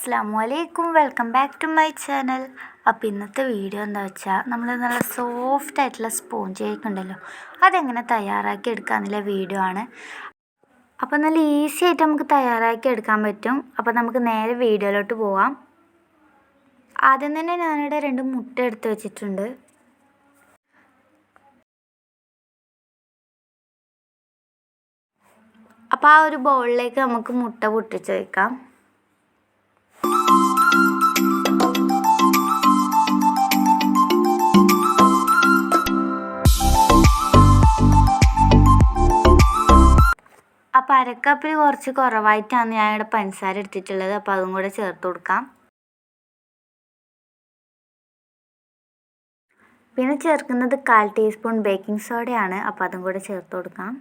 അസ്സലാമലൈക്കും, welcome back to my channel. അപ്പോൾ ഇന്നത്തെ വീഡിയോ എന്താ വെച്ചാൽ നമ്മൾ നല്ല സോഫ്റ്റ് ആയിട്ടുള്ള സ്പോഞ്ച് കേക്ക് ഉണ്ടല്ലോ, അതെങ്ങനെ തയ്യാറാക്കി എടുക്കാമെന്നുള്ള വീഡിയോ ആണ്. അപ്പോൾ നല്ല ഈസി ആയിട്ട് നമുക്ക് തയ്യാറാക്കി എടുക്കാൻ പറ്റും. അപ്പോൾ നമുക്ക് നേരെ വീഡിയോയിലോട്ട് പോവാം. ആദ്യം തന്നെ ഞാനിവിടെ 2 മുട്ട എടുത്ത് വെച്ചിട്ടുണ്ട്. അപ്പോൾ ആ ഒരു ബൗളിലേക്ക് നമുക്ക് മുട്ട പൊട്ടിച്ച് വയ്ക്കാം. അപ്പോൾ അരക്കപ്പിൽ കുറച്ച് കുറവായിട്ടാണ് ഞാനിവിടെ പഞ്ചസാര എടുത്തിട്ടുള്ളത്. അപ്പോൾ അതും കൂടെ ചേർത്ത് കൊടുക്കാം. പിന്നെ ചേർക്കുന്നത് 1/4 ടീസ്പൂൺ ബേക്കിംഗ് സോഡയാണ്. അപ്പോൾ അതും കൂടെ ചേർത്ത് കൊടുക്കാം.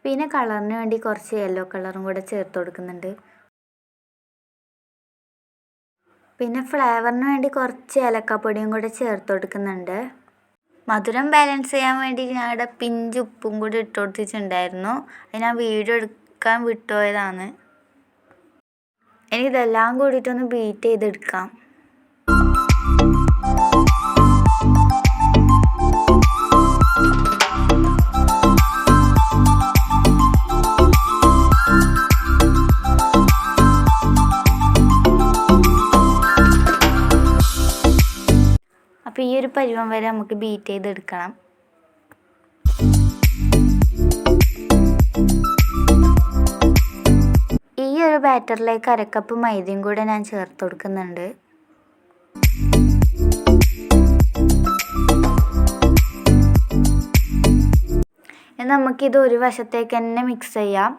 പിന്നെ കളറിന് വേണ്ടി കുറച്ച് യെല്ലോ കളറും കൂടെ ചേർത്ത് കൊടുക്കുന്നുണ്ട്. പിന്നെ ഫ്ലേവറിന് വേണ്ടി കുറച്ച് ഏലക്കാപ്പൊടിയും കൂടെ ചേർത്ത് കൊടുക്കുന്നുണ്ട്. മധുരം ബാലൻസ് ചെയ്യാൻ വേണ്ടി ഞാനിവിടെ പിഞ്ച് ഉപ്പും കൂടി ഇട്ട് കൊടുത്തിട്ടുണ്ടായിരുന്നു. അത് ഞാൻ വീഡിയോ എടുക്കാൻ വിട്ടുപോയതാണ്. ഇനി ഇതെല്ലാം കൂടിയിട്ടൊന്ന് ബീറ്റ് ചെയ്തെടുക്കാം. അപ്പോൾ ഈ ഒരു പരുവം വരെ നമുക്ക് ബീറ്റ് ചെയ്തെടുക്കണം. ഈ ഒരു ബാറ്ററിലേക്ക് 1/2 കപ്പ് മൈദയും കൂടെ ഞാൻ ചേർത്ത് കൊടുക്കുന്നുണ്ട്. നമുക്കിത് ഒരു വശത്തേക്ക് തന്നെ മിക്സ് ചെയ്യാം.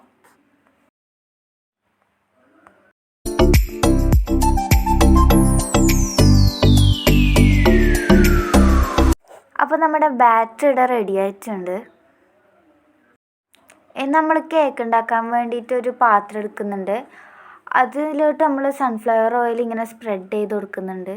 അപ്പോൾ നമ്മുടെ ബാറ്റർ ഇവിടെ റെഡി ആയിട്ടുണ്ട്. നമ്മൾ കേക്ക് ഉണ്ടാക്കാൻ വേണ്ടിയിട്ട് ഒരു പാത്രം എടുക്കുന്നുണ്ട്. അതിലോട്ട് നമ്മൾ സൺഫ്ലവർ ഓയിൽ ഇങ്ങനെ സ്പ്രെഡ് ചെയ്ത് കൊടുക്കുന്നുണ്ട്.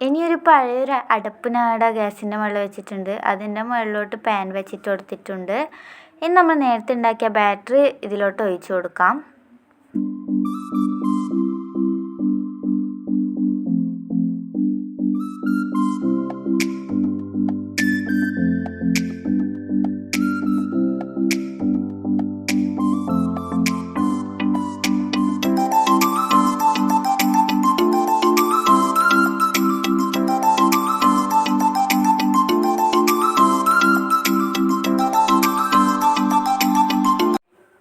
ഇനിയൊരു പഴയൊരു അടപ്പിനാടെ ഗ്യാസിൻ്റെ മുകളിൽ വെച്ചിട്ടുണ്ട്. അതിൻ്റെ മുകളിലോട്ട് പാൻ വെച്ചിട്ട് കൊടുത്തിട്ടുണ്ട്. ഇനി നമ്മൾ നേരത്തെ ഉണ്ടാക്കിയ ബാറ്റർ ഇതിലോട്ട് ഒഴിച്ചു കൊടുക്കാം.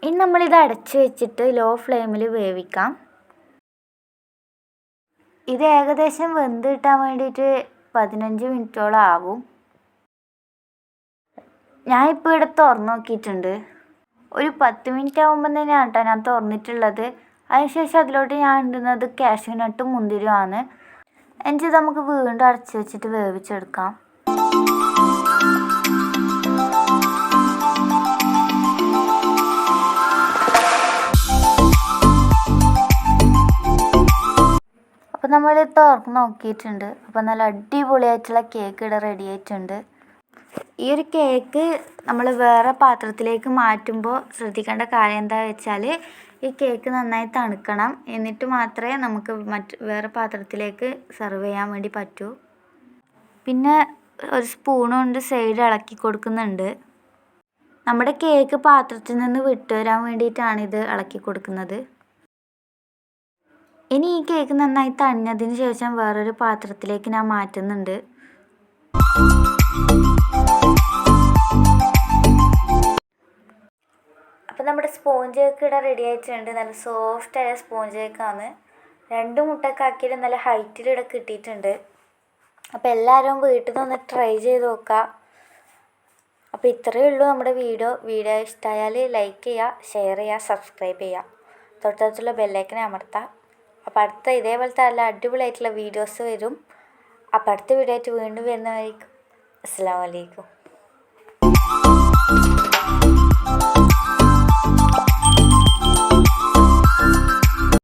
ഇനി നമ്മളിത് അടച്ച് വെച്ചിട്ട് ലോ ഫ്ലെയിമിൽ വേവിക്കാം. ഇത് ഏകദേശം വെന്ത് കിട്ടാൻ വേണ്ടിയിട്ട് 15 മിനിറ്റോളം ആവും. ഞാനിപ്പോൾ ഇവിടെ തുറന്ന് നോക്കിയിട്ടുണ്ട്. ഒരു 10 മിനിറ്റ് ആകുമ്പോൾ തന്നെയാണ് കേട്ടോ ഞാൻ തുറന്നിട്ടുള്ളത്. അതിനുശേഷം അതിലോട്ട് ഞാൻ ഇടുന്നത് കാഷ്യൂനട്ടും മുന്തിരിയുമാണ്. എന്നിട്ട് നമുക്ക് വീണ്ടും അടച്ച് വെച്ചിട്ട് വേവിച്ചെടുക്കാം. അപ്പോൾ നമ്മൾ തുറന്ന് നോക്കിയിട്ടുണ്ട്. അപ്പോൾ നല്ല അടിപൊളിയായിട്ടുള്ള കേക്ക് ഇവിടെ റെഡി ആയിട്ടുണ്ട്. ഈ ഒരു കേക്ക് നമ്മൾ വേറെ പാത്രത്തിലേക്ക് മാറ്റുമ്പോൾ ശ്രദ്ധിക്കേണ്ട കാര്യം എന്താണെന്ന് വെച്ചാൽ ഈ കേക്ക് നന്നായി തണുക്കണം. എന്നിട്ട് മാത്രമേ നമുക്ക് വേറെ പാത്രത്തിലേക്ക് സെർവ് ചെയ്യാൻ വേണ്ടി പറ്റൂ. പിന്നെ ഒരു സ്പൂൺ കൊണ്ട് സൈഡ് ഇളക്കി കൊടുക്കുന്നുണ്ട്. നമ്മുടെ കേക്ക് പാത്രത്തിൽ നിന്ന് വിട്ടുവരാൻ വേണ്ടിയിട്ടാണ് ഇത് ഇളക്കി കൊടുക്കുന്നത്. ഇനി ഈ കേക്ക് നന്നായി തണിഞ്ഞതിന് ശേഷം വേറൊരു പാത്രത്തിലേക്ക് ഞാൻ മാറ്റുന്നുണ്ട്. അപ്പോൾ നമ്മുടെ സ്പോഞ്ച് കേക്ക് ഇവിടെ റെഡി ആയിട്ടുണ്ട്. നല്ല സോഫ്റ്റായ സ്പോഞ്ച് കേക്കാണ്. 2 മുട്ടയൊക്കെ ആക്കിയിട്ട് നല്ല ഹൈറ്റിൽ ഇവിടെ കിട്ടിയിട്ടുണ്ട്. അപ്പോൾ എല്ലാവരും വീട്ടിൽ നിന്ന് ട്രൈ ചെയ്ത് നോക്കുക. അപ്പോൾ ഇത്രയേ ഉള്ളൂ നമ്മുടെ വീഡിയോ. ഇഷ്ടമായാൽ ലൈക്ക് ചെയ്യുക, ഷെയർ ചെയ്യുക, സബ്സ്ക്രൈബ് ചെയ്യുക. തൊട്ടടുത്തുള്ള ബെല്ലൈക്കനെ അമർത്താം. അപ്പോൾ അടുത്ത ഇതേപോലത്തെ നല്ല അടിപൊളിയായിട്ടുള്ള വീഡിയോസ് വരും. അപ്പോൾ അടുത്ത വീഡിയോ ആയിട്ട് വീണ്ടും വരുന്നതായിരിക്കും. അസ്സലാമു അലൈക്കും.